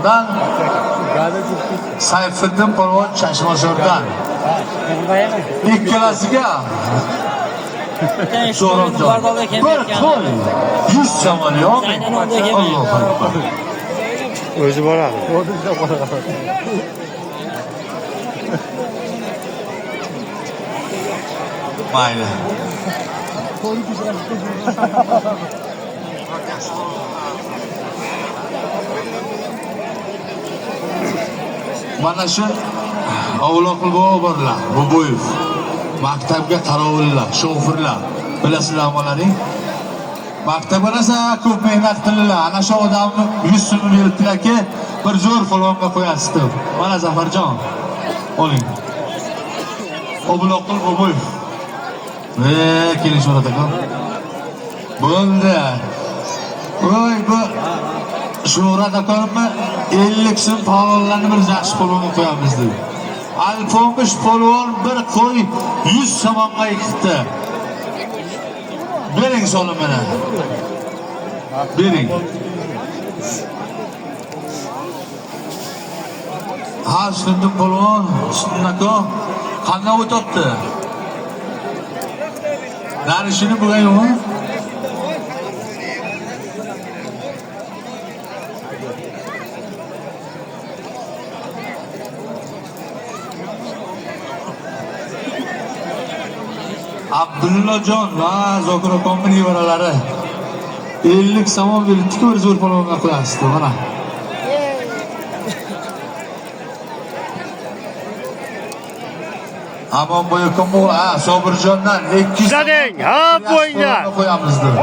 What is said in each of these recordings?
Chashmozordan. Sayfiddin polvon Chashmozordan. Ikkalasiga So'rabjon. Bir qo'y 100 somon yo'q. Allohu akbar. O'zi boradi. Mayli. Mana shu avloqli borlar, Boboyev. Maktabga qarovullar, shofirlar. Bilasizlar bolaning. Maktabga rosa ko'p mehnat qildilar. Ana shu odamni 100 so'm beribdilar-ki, bir zo'r polvonga qo'yasiz deb. Mana Zafarjon. Oling. Avloqli Boboyev. Keling so'radi aka. Bo'ldi. Voy, bu Shuhrat akamni 50 so'm polvonlarni bir yaxshi polvonga qo'yamiz dedi. Alpomish polvon bir qo'y 100 so'mga yikdi. Bering so'lim mana. Bering. Ha, shunday polvon, shunako qanday o'tibdi? Darishini bugun yo'qmi? Abdullajon va Zokir akamning nevaralari 50 somon beribdi-ku, bir zo'r polvonga qo'yasiz, mana. Amon bo'yakom bu, Sobirjondan 200 Zading, ha bo'yinglar. Qo'yamiz deb.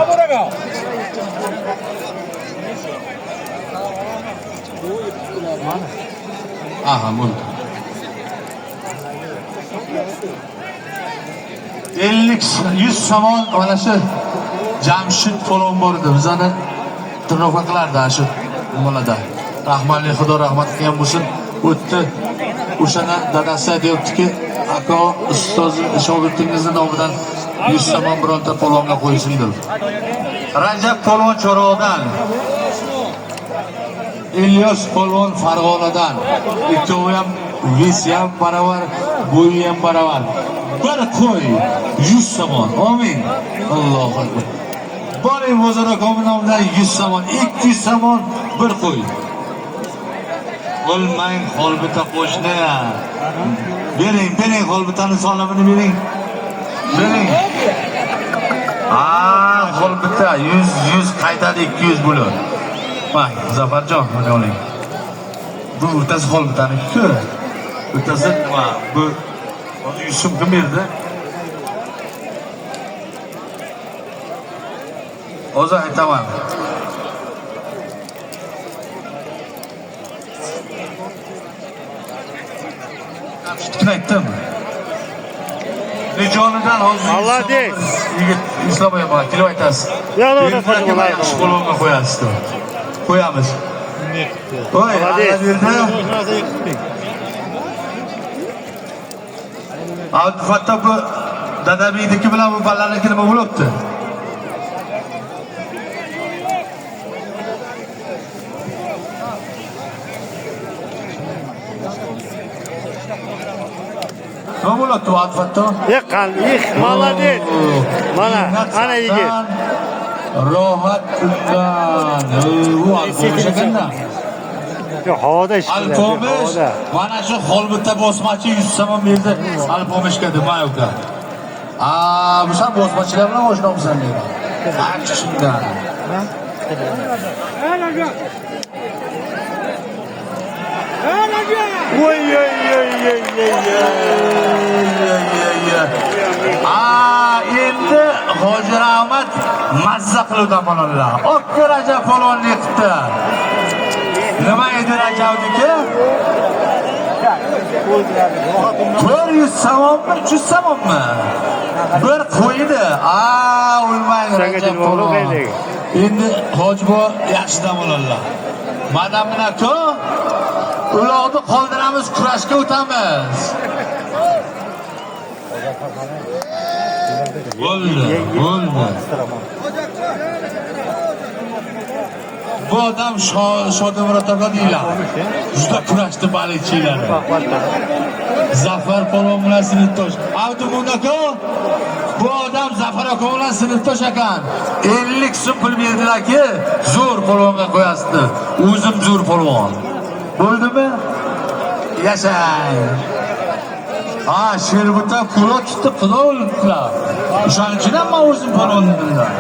Aha, bo'ldi. 50-100 somon mana shu Jamshid polvon bor edi. Bizani turnoqa qilardi shu bolada. Rahmatli Xudo rahmat qilgan bo'lsin. O'tdi. O'shana dadasi aytibdi-ki, aka ustoz shogirdingizni nomidan 100 somon bironta polvonga qo'ysin deb. Rajab polvon Chorog'dan. Ilyos polvon Farg'onadan. Ikkovi ham vesi ham baravar, bo'yi ham baravar. Bir qo'y 100 somon. Amin. Allohu akbar. Boring bozor akamning nomidan 100 somon, 200 somon bir qo'y. Olmang holbita qo'shni. Bering holbitaning sonini bering. Bering. Holbita 100 qaytadi 200 bo'ladi. Bak Zafarjon, mana oling. Bu o'rtasi holbitaniki-ku. O'rtasi nima? Bu hozir 100 so'm kim berdi? Hozir aytaman. Tutqin aytdim. Nijonidan hozir Allah dey. Yigit ishlamayapti, bak, kelib aytasiz. Yo'q, yaxshi polvonga qo'yasiz deb. Qo'yamiz. Voy, Allah berdi. Fatto bu dadabiyniki bilan bu ballarniki nima bo'libdi? Nima bo'libdi bu Fatto? Молодец. Mana, ana yigit. Rohat undan. Bu alpomish ekanda. Yo'q, havoda ish qiladi. Alpomish. Mana shu holbita bosmachi 100 somon berdi alpomishga dema uka. Bu ham bosmachilar bilan oshnomsan dedi. Qancha shundan. Voy. Endi Hoji Rahmat mazza qiluvdi bolalar. Okki Rajab polvonni yiqibdi. Nima edi Rajabniki? 400 somonmi, 300 somonmi? Bir qo'ydi. O'lmang Rajab polvon. Endi Hoji bo yaxshi dam oladilar. Madamina-ku, ularni qoldiramiz, kurashga o'tamiz. Bo'ldi. bu odam Shodimurod aka deyiladi. Juda kurashdi balikchilari. Zafar polvon bilan sinfdosh. Abdumun aka, bu odam Zafar aka bilan sinfdosh ekan. 50 so'm pul berdilar-ki, zo'r polvonga qo'yasizdi. O'zim zo'r polvon. Bo'ldimi? Yashang. Ha, Sherbuta pula tutdi, xudo o'libdilar. O'shaning uchun ham men o'zim polvon dedimlar.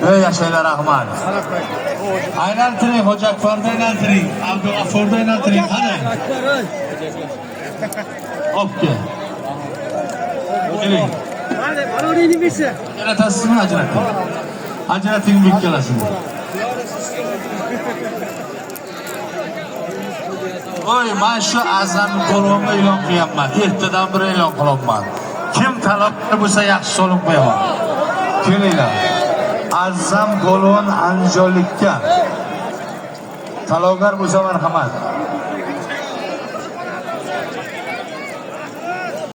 Ey yashanglar, rahmat. Aylantiring, Hoji Akbarni aylantiring, Abdug'afforni aylantiring, qarang. Opke. Keling. Mana o'rningni bersa. Ajratasizmi, ajrating. Ajrating bu ikkalasini. Voy, men shu Azam polvonga e'lon qilyapman. Ertadan bir e'lon qilyapman. Kim talablar bo'lsa yaxshi so'lib qo'yaman. Kelinglar. Azam polvon Andijonlikka talabgar bo'lsa marhamat.